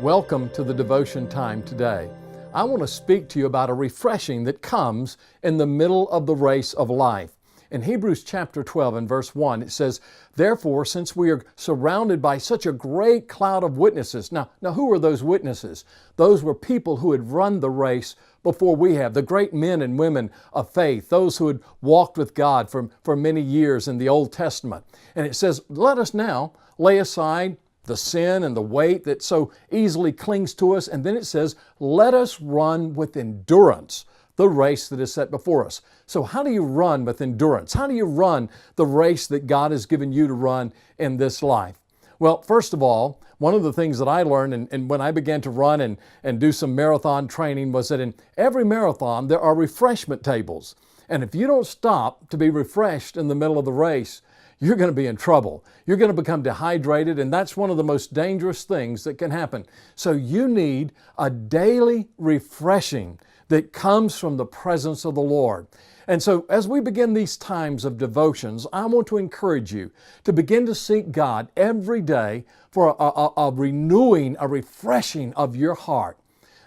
Welcome to the devotion time today. I want to speak to you about a refreshing that comes in the middle of the race of life. In Hebrews chapter 12 and verse 1, it says, "Therefore, since we are surrounded by such a great cloud of witnesses." Now who were those witnesses? Those were people who had run the race before we have, the great men and women of faith, those who had walked with God for many years in the Old Testament. And it says, let us now lay aside the sin and the weight that so easily clings to us. And then it says, let us run with endurance the race that is set before us. So how do you run with endurance? How do you run the race that God has given you to run in this life? Well, first of all, one of the things that I learned and when I began to run and do some marathon training was that in every marathon there are refreshment tables. And if you don't stop to be refreshed in the middle of the race, you're going to be in trouble. You're going to become dehydrated, and that's one of the most dangerous things that can happen. So you need a daily refreshing that comes from the presence of the Lord. And so as we begin these times of devotions, I want to encourage you to begin to seek God every day for a renewing, a refreshing of your heart.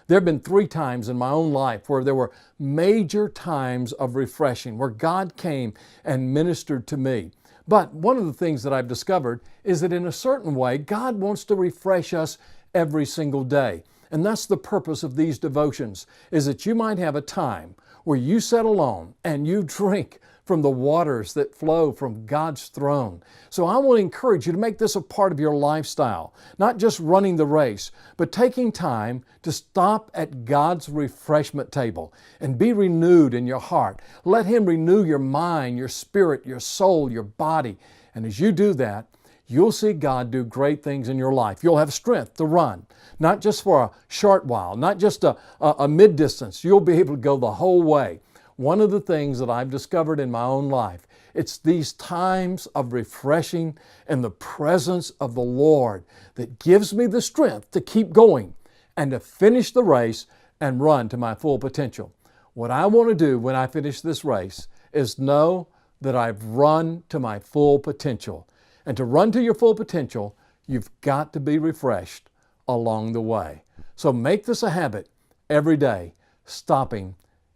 There have been 3 times in my own life where there were major times of refreshing, where God came and ministered to me. But one of the things that I've discovered is that in a certain way, God wants to refresh us every single day. And that's the purpose of these devotions, is that you might have a time where you sit alone and you drink from the waters that flow from God's throne. So I want to encourage you to make this a part of your lifestyle, not just running the race, but taking time to stop at God's refreshment table and be renewed in your heart. Let Him renew your mind, your spirit, your soul, your body. And as you do that, you'll see God do great things in your life. You'll have strength to run, not just for a short while, not just a mid-distance. You'll be able to go the whole way. One of the things that I've discovered in my own life, it's these times of refreshing in the presence of the Lord that gives me the strength to keep going and to finish the race and run to my full potential. What I want to do when I finish this race is know that I've run to my full potential. And to run to your full potential, you've got to be refreshed along the way. So make this a habit every day, stopping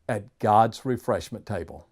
at God's refreshment table.